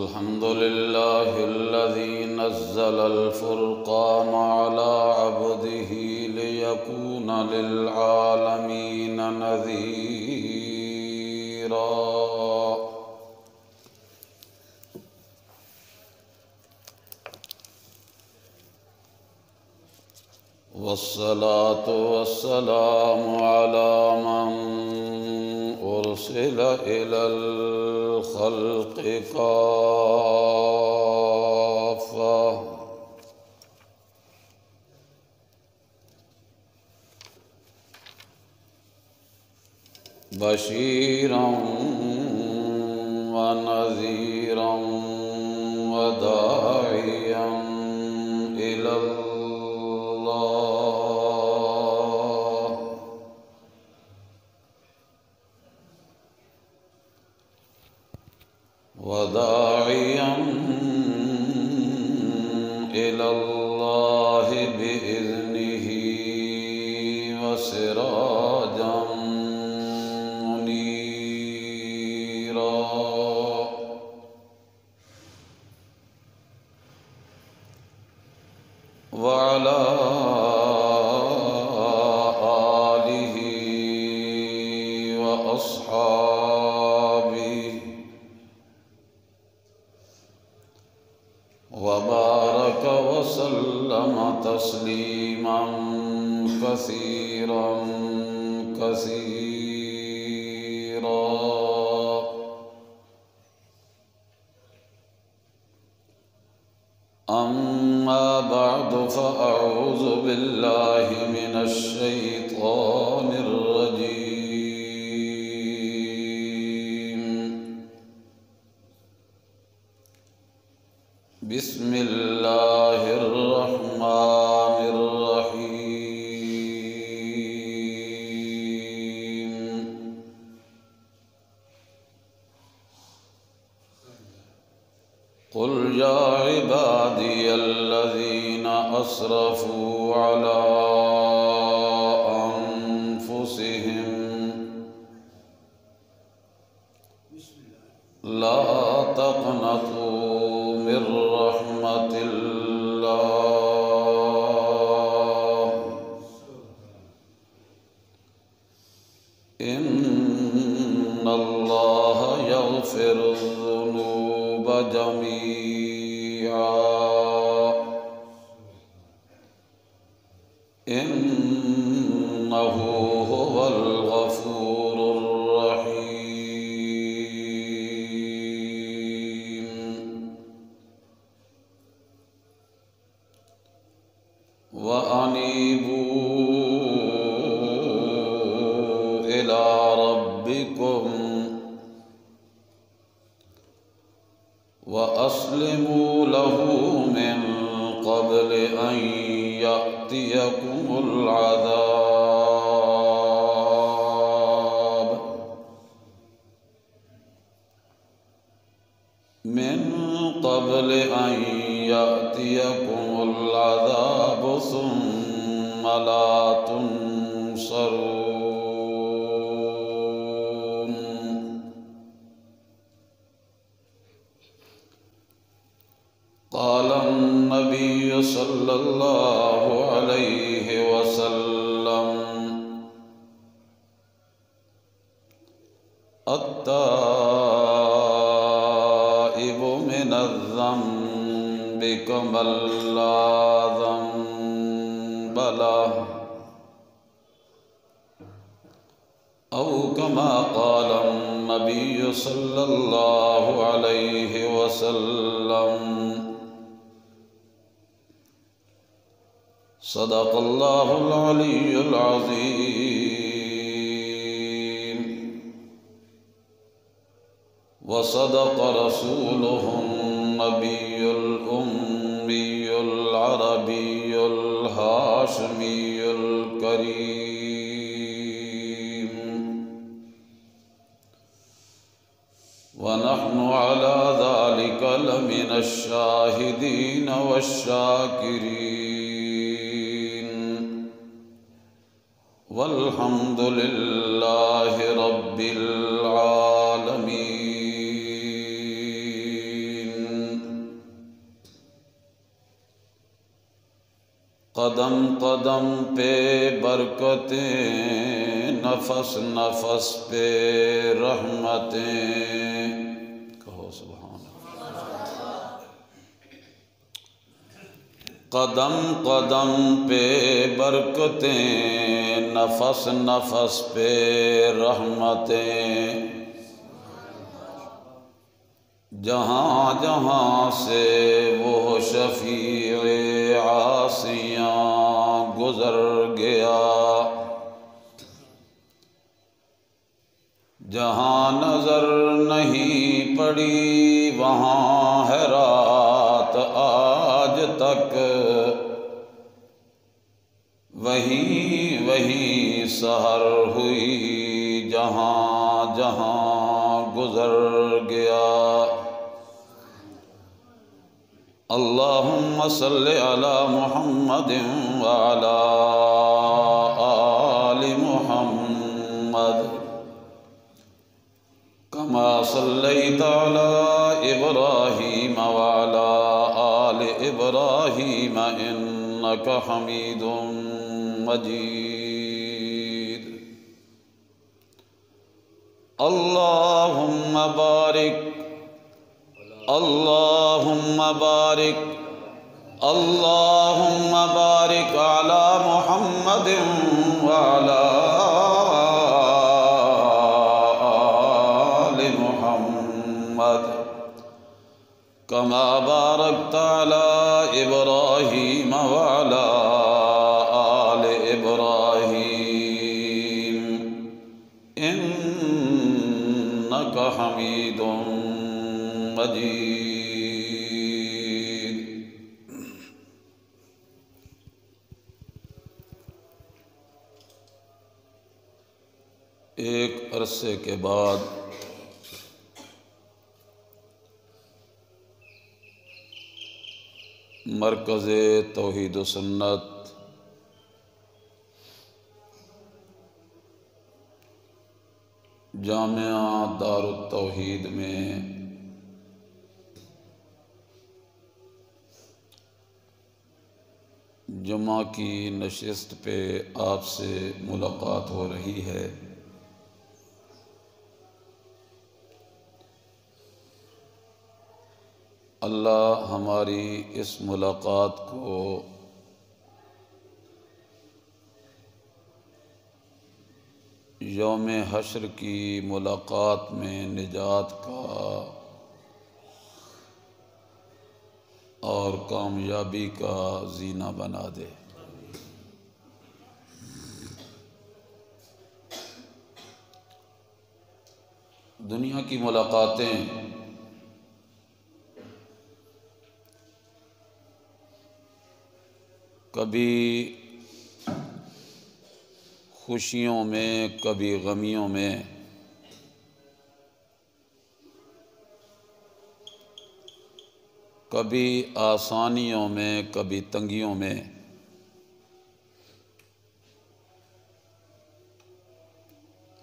الحمد لله الذي نزل الفرقان على عبده ليكون للعالمين نذيرا والصلاة والسلام على من أرسل إلى الخلق كافة بشيرا ونذيرا وداعيا إلى الله بإذنه وسراجا منيرا وعلى آله وأصحابه وبارك وسلم تسليما كثيرا كثيرا أما بعد فأعوذ بالله من الشيطان الرجيم بسم الله الرحمن الرحيم قل يا عبادي الذين أسرفوا على أنفسهم لا تقنطوا من رحمة الله إن الله يغفر الذنوب جميعا إنه هو الغفور الرحيم وأنيبوا إلى ربكم وأسلموا له من قبل أن يأتيكم العذاب ثم لا تنصرون قال النبي صلى الله عليه وسلم التائب من الذنب كمن لا ذنب له أو كما قال النبي صلى الله عليه وسلم صدق الله العلي العظيم وصدق رسوله النبي الأمي العربي الهاشمي الكريم ونحن على ذلك لمن الشاهدين والشاكرين والحمد لله رب العالمين قدم قدم پہ برکتیں، نفس نفس پہ رحمتیں، کہو سبحان اللہ۔ قدم قدم پہ برکتیں، نفس نفس پہ رحمتیں، جہاں جہاں سے وہ شفیع عاصیاں گزر گیا، جہاں نظر نہیں پڑی وہاں ہے رات آج تک، وہیں وہیں سحر ہوئی جہاں جہاں گزر گیا۔ اللہم صلی علی محمد وعلی آل محمد کما صلیت علی ابراہیم وعلی آل ابراہیم انک حمید مجید۔ اللہم بارک اللہم بارک اللہم بارک علی محمد وعلی آل محمد کما بارکت علی ابراہیم وعلی آل ابراہیم انک حمید مجید۔ ایک عرصے کے بعد مرکز توحید و سنت جامعہ دار التوحید میں جمعہ کی نشست پہ آپ سے ملاقات ہو رہی ہے۔ اللہ ہماری اس ملاقات کو یوم حشر کی ملاقات میں نجات کا اور کامیابی کا زینہ بنا دے۔ دنیا کی ملاقاتیں کبھی خوشیوں میں کبھی غمیوں میں، کبھی آسانیوں میں کبھی تنگیوں میں،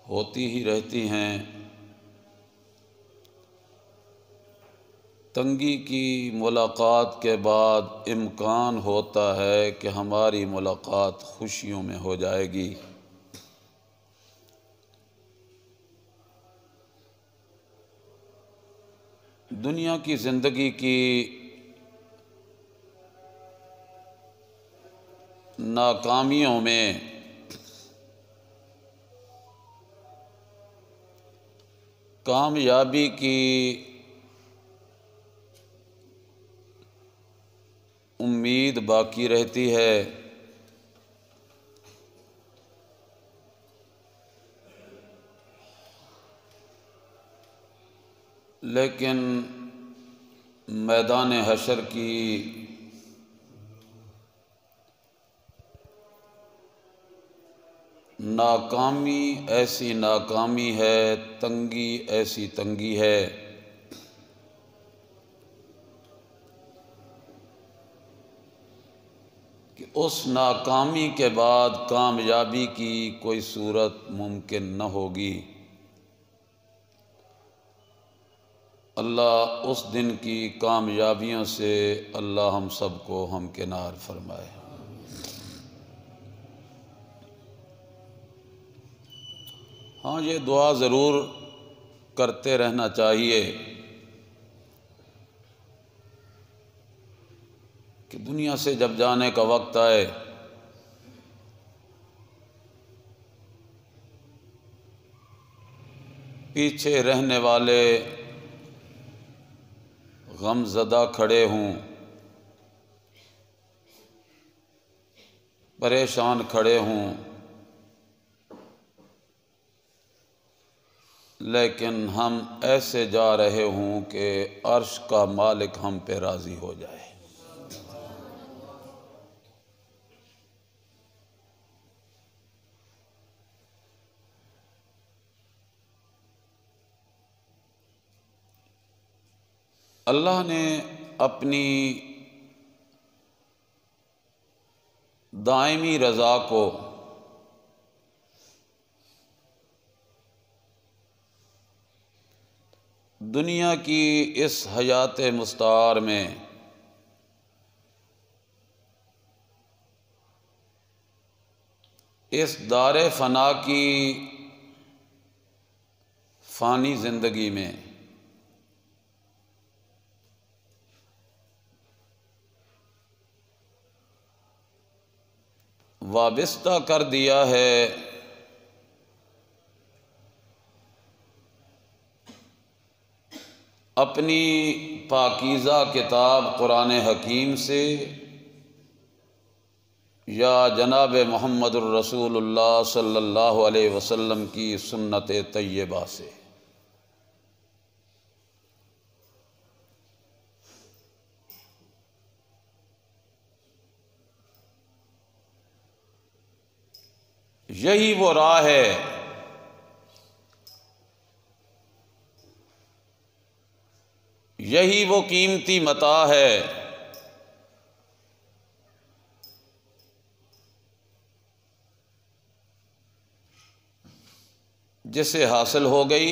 ہوتی ہی رہتی ہیں۔ تنگی کی ملاقات کے بعد امکان ہوتا ہے کہ ہماری ملاقات خوشیوں میں ہو جائے گی۔ دنیا کی زندگی کی ناکامیوں میں کامیابی کی امید باقی رہتی ہے، لیکن میدان حشر کی ناکامی ایسی ناکامی ہے، تنگی ایسی تنگی ہے کہ اس ناکامی کے بعد کامیابی کی کوئی صورت ممکن نہ ہوگی۔ اللہ اس دن کی کامیابیوں سے اللہ ہم سب کو ہمکنار فرمائے۔ ہاں یہ دعا ضرور کرتے رہنا چاہیے کہ دنیا سے جب جانے کا وقت آئے پیچھے رہنے والے غم زدہ کھڑے ہوں، پریشان کھڑے ہوں، لیکن ہم ایسے جا رہے ہوں کہ عرش کا مالک ہم پہ راضی ہو جائے۔ اللہ نے اپنی دائمی رضا کو دنیا کی اس حیات مستعار میں اس دار فنا کی فانی زندگی میں وابستہ کر دیا ہے اپنی پاکیزہ کتاب قرآن حکیم سے یا جناب محمد الرسول اللہ صلی اللہ علیہ وسلم کی سنت طیبہ سے۔ یہی وہ راہ ہے یہی وہ قیمتی متاع ہے جسے حاصل ہو گئی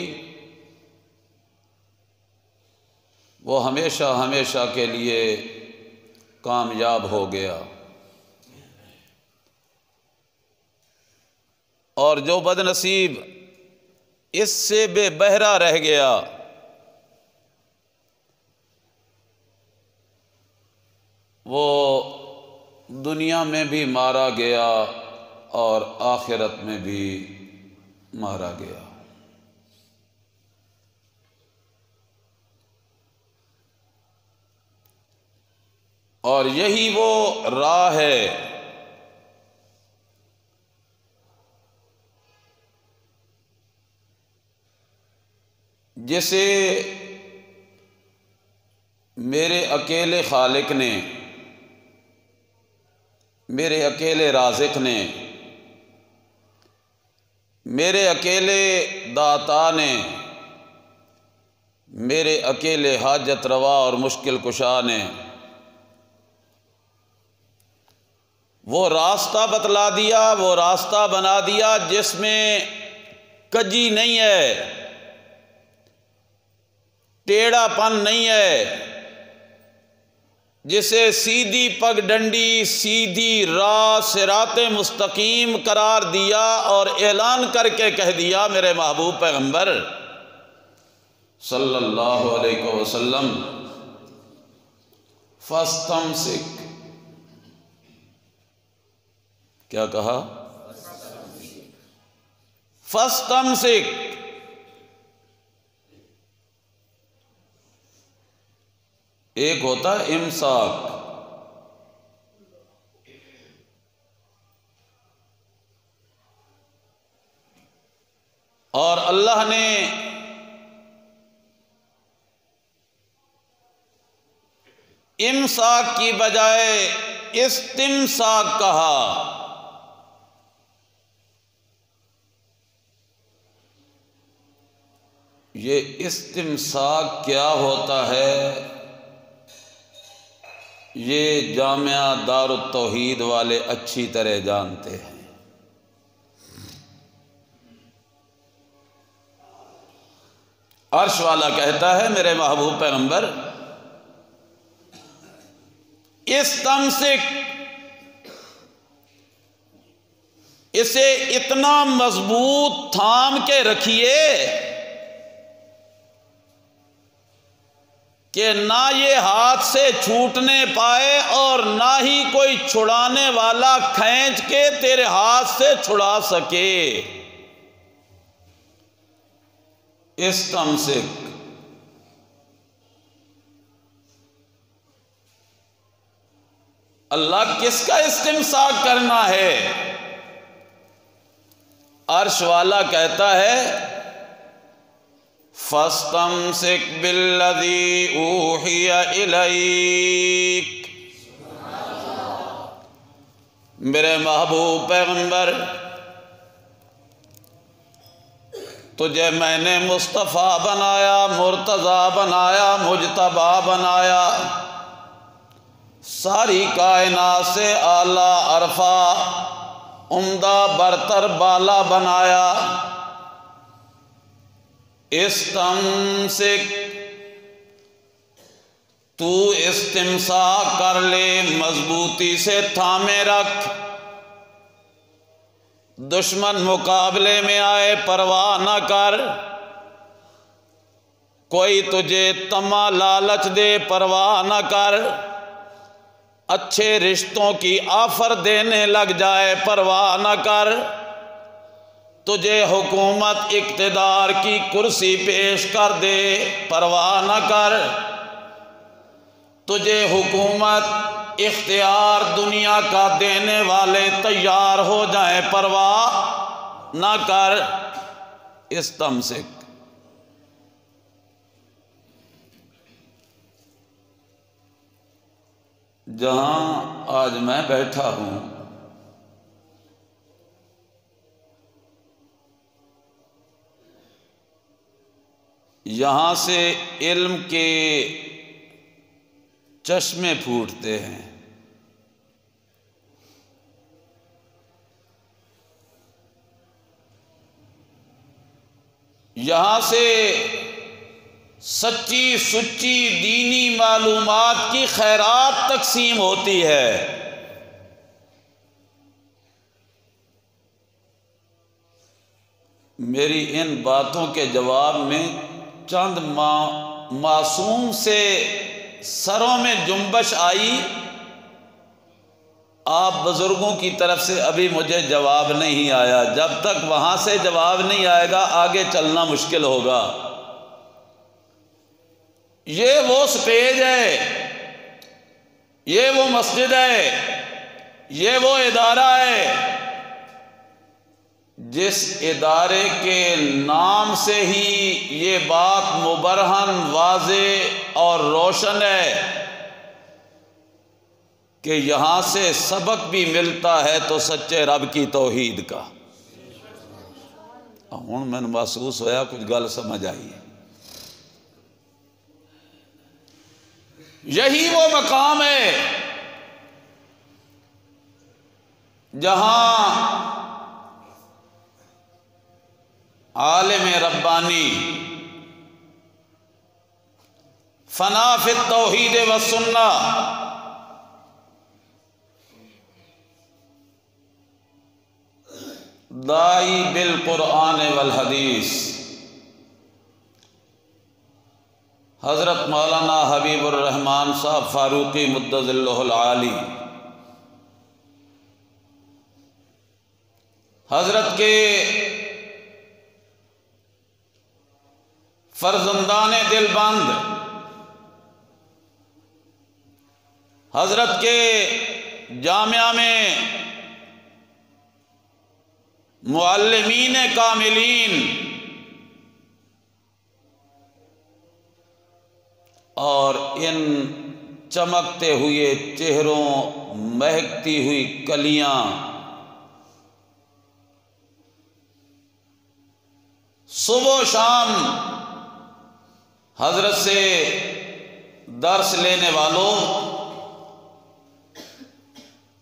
وہ ہمیشہ ہمیشہ کے لیے کامیاب ہو گیا، اور جو بد نصیب اس سے بے بہرا رہ گیا وہ دنیا میں بھی مارا گیا اور آخرت میں بھی مارا گیا۔ اور یہی وہ راہ ہے جسے میرے اکیلے خالق نے، میرے اکیلے رازق نے، میرے اکیلے داتا نے، میرے اکیلے حاجت روا اور مشکل کشا نے وہ راستہ بتلا دیا، وہ راستہ بنا دیا جس میں کجی نہیں ہے، ٹیڑھا پن نہیں ہے، جسے سیدھی پگ ڈنڈی، سیدھی راہ، صراط مستقیم قرار دیا اور اعلان کر کے کہہ دیا میرے محبوب پیغمبر صلی اللہ علیہ وسلم فاستمسک، کیا کہا؟ فاستمسک، ایک ہوتا ہے امساک، اور اللہ نے امساک کی بجائے استمساک کہا۔ یہ استمساک کیا ہوتا ہے یہ جامعہ دار التوحید والے اچھی طرح جانتے ہیں۔ عرش والا کہتا ہے میرے محبوب پیغمبر استمسک، اسے اتنا مضبوط تھام کے رکھیے کہ نہ یہ ہاتھ سے چھوٹنے پائے اور نہ ہی کوئی چھڑانے والا کھینچ کے تیرے ہاتھ سے چھڑا سکے۔ استمسک، اللہ کس کا استمساک کرنا ہے؟ عرش والا کہتا ہے فَاسْتَمْسِكْ بِالَّذِي أُوحِيَ إِلَيْكَ۔ میرے محبوب پیغمبر، تجھے میں نے مصطفیٰ بنایا، مرتضیٰ بنایا، مجتبیٰ بنایا، ساری کائنات سے اعلیٰ عرفہ عمدہ برتر بالا بنایا۔ استمسک، تو استمساک کر لے، مضبوطی سے تھامے رکھ۔ دشمن مقابلے میں آئے پرواہ نہ کر، کوئی تجھے طمع لالچ دے پرواہ نہ کر، اچھے رشتوں کی آفر دینے لگ جائے پرواہ نہ کر، تجھے حکومت اقتدار کی کرسی پیش کر دے پرواہ نہ کر، تجھے حکومت اختیار دنیا کا دینے والے تیار ہو جائیں پرواہ نہ کر۔ استمسک، جہاں آج میں بیٹھا ہوں یہاں سے علم کے چشمے پھوٹتے ہیں، یہاں سے سچی سچی دینی معلومات کی خیرات تقسیم ہوتی ہے۔ میری ان باتوں کے جواب میں چند معصوم سے سروں میں جنبش آئی، آپ بزرگوں کی طرف سے ابھی مجھے جواب نہیں آیا، جب تک وہاں سے جواب نہیں آئے گا آگے چلنا مشکل ہوگا۔ یہ وہ سٹیج ہے، یہ وہ مسجد ہے، یہ وہ ادارہ ہے جس ادارے کے نام سے ہی یہ بات مبرہن، واضح اور روشن ہے کہ یہاں سے سبق بھی ملتا ہے تو سچے رب کی توحید کا۔ ہوں میں محسوس ہویا کچھ گل سمجھ آئی ہے۔ یہی وہ مقام ہے جہاں عالم ربانی فنا فی التوحید والسنہ دائی بالقرآن والحدیث حضرت مولانا حبیب الرحمن صاحب فاروقی مدظ اللہ العالی، حضرت کے فرزندان دل بند، حضرت کے جامعہ میں معلمین کاملین اور ان چمکتے ہوئے چہروں، مہکتی ہوئی کلیاں، صبح و شام حضرت سے درس لینے والوں،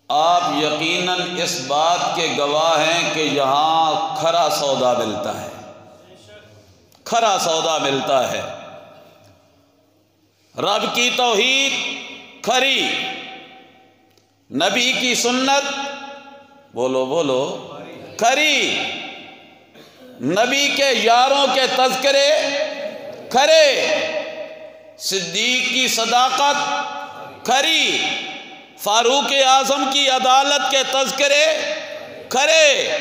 آپ یقیناً اس بات کے گواہ ہیں کہ یہاں کھرا سودا ملتا ہے، کھرا سودا ملتا ہے۔ رب کی توحید کھری، نبی کی سنت بولو بولو کھری، نبی کے یاروں کے تذکرے کھرے، صدیق کی صداقت کھری، فاروق اعظم کی عدالت کے تذکرے کھرے،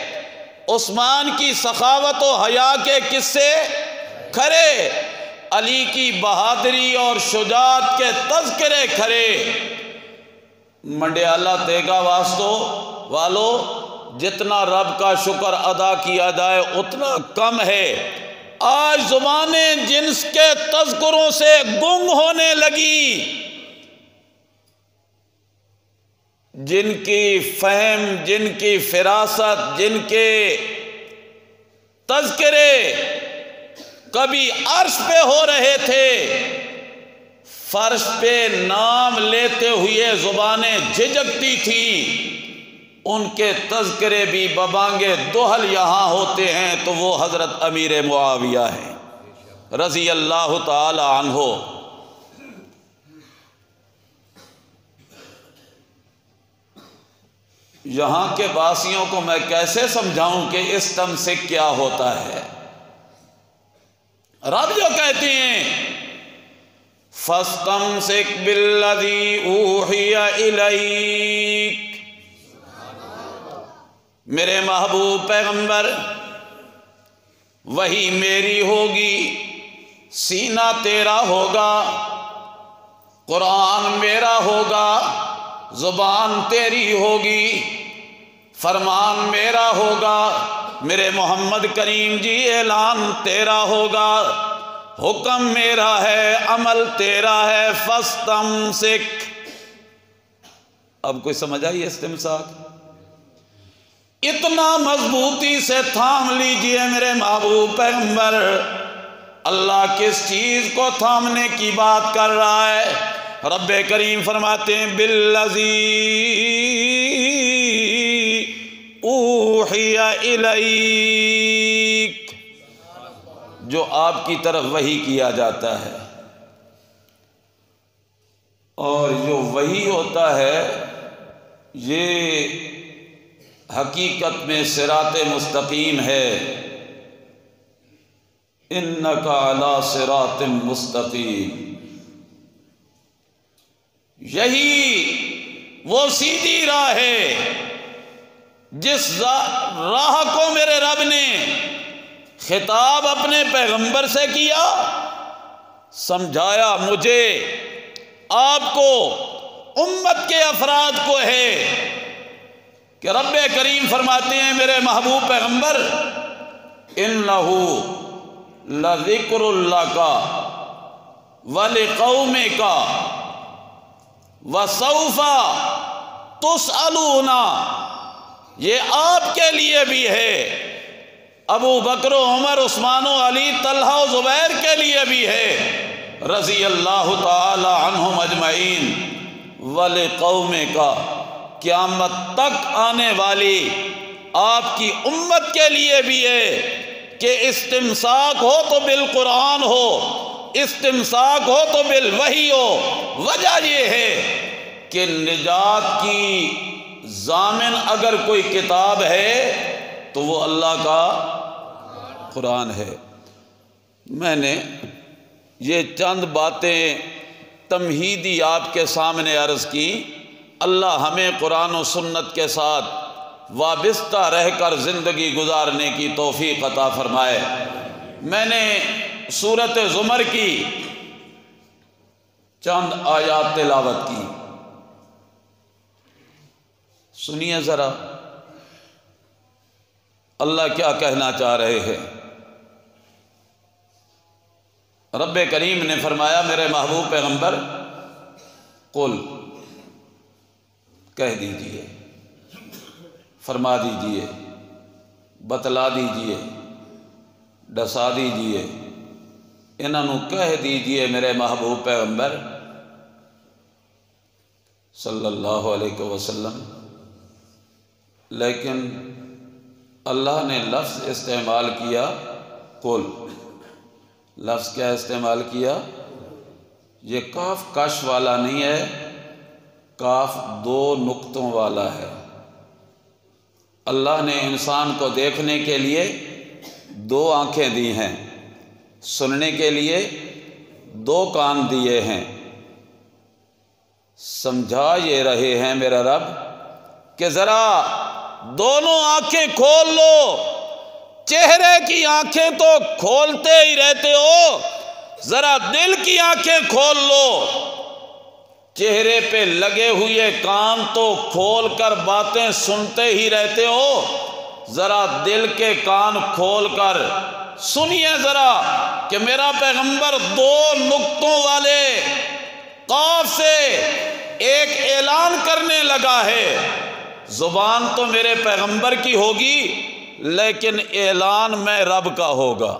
عثمان کی سخاوت و حیا کے قصے کھرے، علی کی بہادری اور شجاعت کے تذکرے کھرے۔ منڈیالہ تیگا واسطو والو، جتنا رب کا شکر ادا کیا جائے اتنا کم ہے۔ آج زبانیں جنس کے تذکروں سے گنگ ہونے لگی، جن کی فہم، جن کی فراست، جن کے تذکرے کبھی عرش پہ ہو رہے تھے، فرش پہ نام لیتے ہوئے زبانیں جھجکتی تھی، ان کے تذکرے بھی ببانگے دوہل یہاں ہوتے ہیں تو وہ حضرت امیر معاویہ ہیں رضی اللہ تعالی عنہ۔ یہاں کے باسیوں کو میں کیسے سمجھاؤں کہ استمسک کیا ہوتا ہے؟ رب جو کہتے ہیں فَاسْتَمْسِكْ بِالَّذِي أُوحِيَ إِلَيْكَ، میرے محبوب پیغمبر وہی میری ہوگی، سینہ تیرا ہوگا، قرآن میرا ہوگا، زبان تیری ہوگی، فرمان میرا ہوگا، میرے محمد کریم جی اعلان تیرا ہوگا، حکم میرا ہے، عمل تیرا ہے، فاستمسک۔ اب کوئی سمجھ آئی استمساک؟ اتنا مضبوطی سے تھام لیجئے میرے محبوب پیغمبر۔ اللہ کس چیز کو تھامنے کی بات کر رہا ہے؟ رب کریم فرماتے ہیں بالذی اوحی الیک، جو آپ کی طرف وحی کیا جاتا ہے، اور جو وحی ہوتا ہے یہ حقیقت میں صراط مستقیم ہے۔ انک علی صراط مستقیم، یہی وہ سیدھی راہ ہے جس راہ کو میرے رب نے خطاب اپنے پیغمبر سے کیا، سمجھایا مجھے، آپ کو، امت کے افراد کو ہے کہ رب کریم فرماتے ہیں میرے محبوب پیغمبر انہو لذکر لک ولقومک وسوف تسألون، یہ آپ کے لیے بھی ہے، ابو بکر و عمر، عثمان و علی، طلحہ و زبیر کے لیے بھی ہے رضی اللہ تعالی عنہم اجمعین، ولقومک، قیامت تک آنے والی آپ کی امت کے لیے بھی ہے کہ استمساک ہو تو بالقرآن ہو، استمساک ہو تو بالوحی ہو۔ وجہ یہ ہے کہ نجات کی ضامن اگر کوئی کتاب ہے تو وہ اللہ کا قرآن ہے۔ میں نے یہ چند باتیں تمہیدی آپ کے سامنے عرض کی۔ اللہ ہمیں قرآن و سنت کے ساتھ وابستہ رہ کر زندگی گزارنے کی توفیق عطا فرمائے۔ میں نے سورۃ زمر کی چند آیات تلاوت کی، سنیے ذرا اللہ کیا کہنا چاہ رہے ہیں۔ رب کریم نے فرمایا میرے محبوب پیغمبر قل، کہہ دیجئے، فرما دیجئے، بتلا دیجئے، ڈسا دیجئے، انہوں کہہ دیجئے میرے محبوب پیغمبر صلی اللہ علیہ وسلم۔ لیکن اللہ نے لفظ استعمال کیا قل، لفظ کیا استعمال کیا؟ یہ کاف کش والا نہیں ہے، کاف دو نقطوں والا ہے۔ اللہ نے انسان کو دیکھنے کے لیے دو آنکھیں دی ہیں، سننے کے لیے دو کان دیے ہیں۔ سمجھا یہ رہے ہیں میرا رب کہ ذرا دونوں آنکھیں کھول لو، چہرے کی آنکھیں تو کھولتے ہی رہتے ہو، ذرا دل کی آنکھیں کھول لو۔ چہرے پہ لگے ہوئے کان تو کھول کر باتیں سنتے ہی رہتے ہو، ذرا دل کے کان کھول کر سنیے ذرا کہ میرا پیغمبر دو نقطوں والے قاف سے ایک اعلان کرنے لگا ہے۔ زبان تو میرے پیغمبر کی ہوگی لیکن اعلان میں رب کا ہوگا۔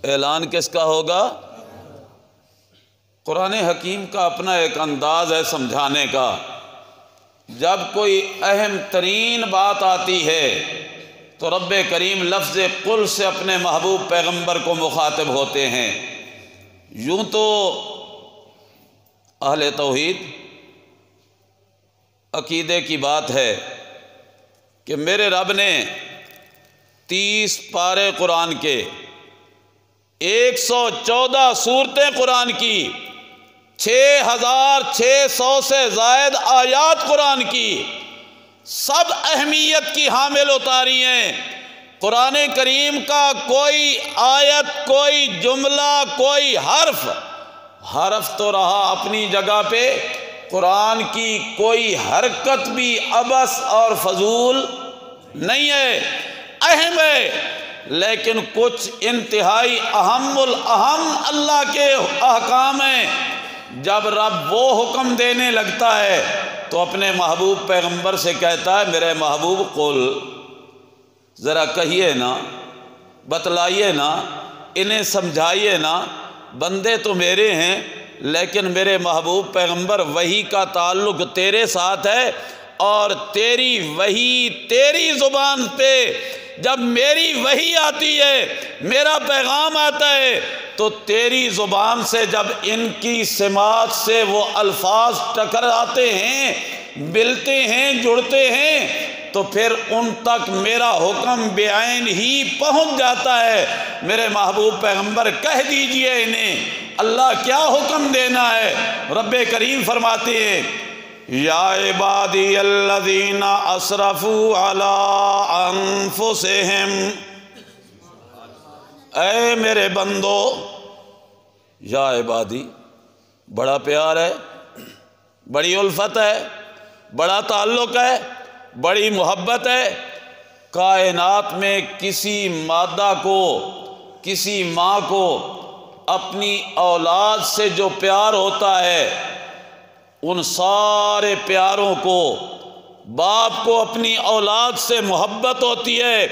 اعلان کس کا ہوگا؟ قرآن حکیم کا اپنا ایک انداز ہے سمجھانے کا۔ جب کوئی اہم ترین بات آتی ہے تو رب کریم لفظ قل سے اپنے محبوب پیغمبر کو مخاطب ہوتے ہیں۔ یوں تو اہل توحید عقیدے کی بات ہے کہ میرے رب نے 30 پارے قرآن کے، 114 سورتیں قرآن کی، 6600 سے زائد آیات قرآن کی، سب اہمیت کی حامل اتاری ہیں۔ قرآن کریم کا کوئی آیت، کوئی جملہ، کوئی حرف تو رہا اپنی جگہ پہ، قرآن کی کوئی حرکت بھی عبث اور فضول نہیں ہے، اہم ہے، لیکن کچھ انتہائی اہم الاہم اللہ کے احکام ہیں۔ جب رب وہ حکم دینے لگتا ہے تو اپنے محبوب پیغمبر سے کہتا ہے میرے محبوب قل، ذرا کہیے نا، بتلائیے نا، انہیں سمجھائیے نا، بندے تو میرے ہیں لیکن میرے محبوب پیغمبر وحی کا تعلق تیرے ساتھ ہے، اور تیری وحی تیری زبان پہ جب میری وحی آتی ہے، میرا پیغام آتا ہے تو تیری زبان سے جب ان کی سماعت سے وہ الفاظ ٹکراتے ہیں، ملتے ہیں، جڑتے ہیں، تو پھر ان تک میرا حکم بعین ہی پہنچ جاتا ہے۔ میرے محبوب پیغمبر کہہ دیجئے انہیں اللہ کیا حکم دینا ہے۔ رب کریم فرماتے ہیں یا عبادی الذین اسرفوا علی انفسہم، اے میرے بندو، یا عبادی، بڑا پیار ہے، بڑی الفت ہے، بڑا تعلق ہے، بڑی محبت ہے۔ کائنات میں کسی مادہ کو، کسی ماں کو اپنی اولاد سے جو پیار ہوتا ہے، ان سارے پیاروں کو، باپ کو اپنی اولاد سے محبت ہوتی ہے،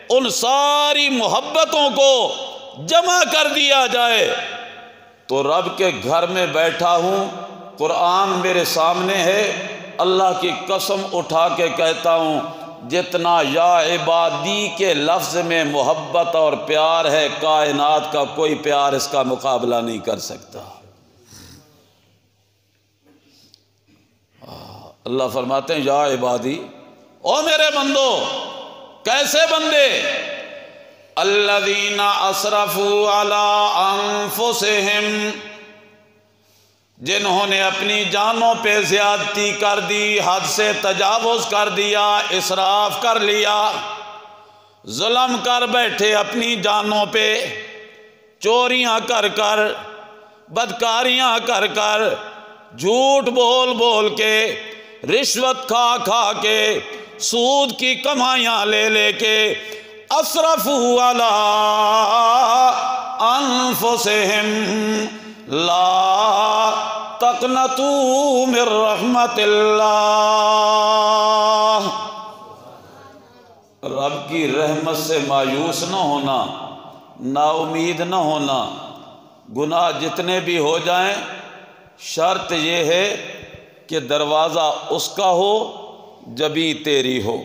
ان ساری محبتوں کو جمع کر دیا جائے تو رب کے گھر میں بیٹھا ہوں، قرآن میرے سامنے ہے، اللہ کی قسم اٹھا کے کہتا ہوں جتنا یا عبادی کے لفظ میں محبت اور پیار ہے، کائنات کا کوئی پیار اس کا مقابلہ نہیں کر سکتا۔ اللہ فرماتے ہیں یا عبادی، او میرے بندو، کیسے بندے؟ الذین اسرفوا علی انفسہم، جنہوں نے اپنی جانوں پہ زیادتی کر دی، حد سے تجاوز کر دیا، اسراف کر لیا، ظلم کر بیٹھے اپنی جانوں پہ، چوریاں کر کر، بدکاریاں کر کر، جھوٹ بول بول کے، رشوت کھا کھا کے، سود کی کمائیاں لے لے کے، اسرفوا علی انفسہم لا تقنطوا من رحمت اللہ، رب کی رحمت سے مایوس نہ ہونا، نا امید نہ ہونا۔ گناہ جتنے بھی ہو جائیں، شرط یہ ہے کہ دروازہ اس کا ہو، جبی تیری ہو،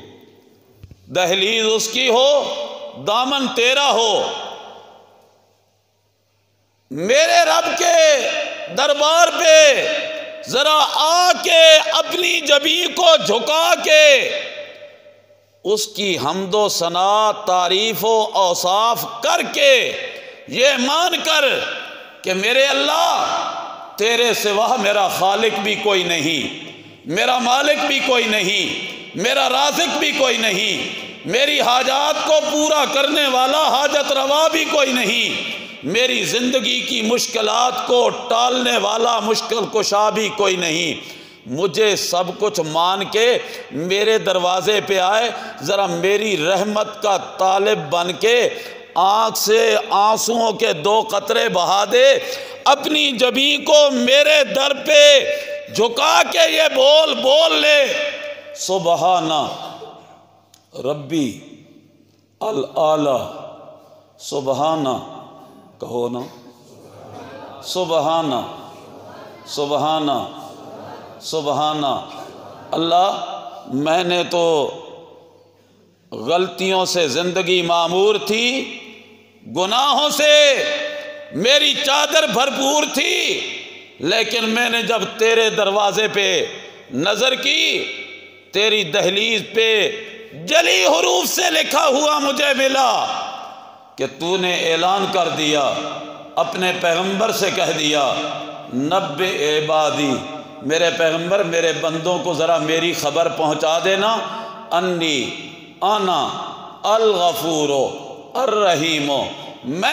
دہلیز اس کی ہو، دامن تیرا ہو۔ میرے رب کے دربار پہ ذرا آ کے اپنی جبیں کو جھکا کے اس کی حمد و ثنا، تعریف و اوصاف کر کے، یہ مان کر کہ میرے اللہ تیرے سوا میرا خالق بھی کوئی نہیں، میرا مالک بھی کوئی نہیں، میرا رازق بھی کوئی نہیں، میری حاجات کو پورا کرنے والا حاجت روا بھی کوئی نہیں، میری زندگی کی مشکلات کو ٹالنے والا مشکل کشا بھی کوئی نہیں۔ مجھے سب کچھ مان کے میرے دروازے پہ آئے، ذرا میری رحمت کا طالب بن کے آنکھ سے آنسوؤں کے 2 قطرے بہا دے، اپنی جبین کو میرے در پہ جھکا کے یہ بول لے، سبحان ربی العالی، سبحان، کہو نا، سبحان سبحان سبحان اللہ، میں نے تو غلطیوں سے زندگی معمور تھی، گناہوں سے میری چادر بھرپور تھی، لیکن میں نے جب تیرے دروازے پہ نظر کی، تیری دہلیز پہ جلی حروف سے لکھا ہوا مجھے ملا کہ تو نے اعلان کر دیا، اپنے پیغمبر سے کہہ دیا، نبئ عبادی، میرے پیغمبر میرے بندوں کو ذرا میری خبر پہنچا دینا، انی انا الغفور الرحیم، میں